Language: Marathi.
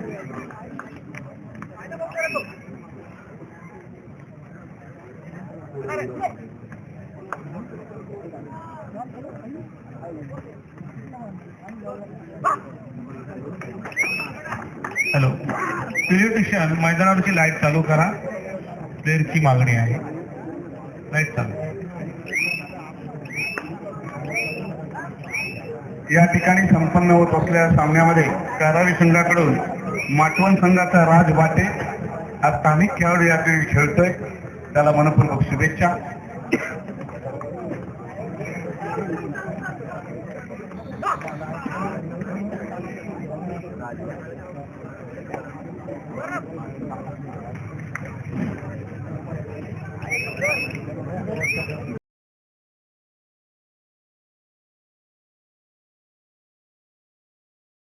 हॅलो, इलेक्ट्रिशियन मैदानावरची लाईट चालू करा. प्लेअरची मागणी आहे. लाईट चालू. या ठिकाणी संपन्न होत असलेल्या सामन्यामध्ये कारावी संघाकडून माटवण संघाचा राज बाटे हा स्थानिक खेळाडू या ठिकाणी खेळतोय. त्याला मनपूर्वक शुभेच्छा.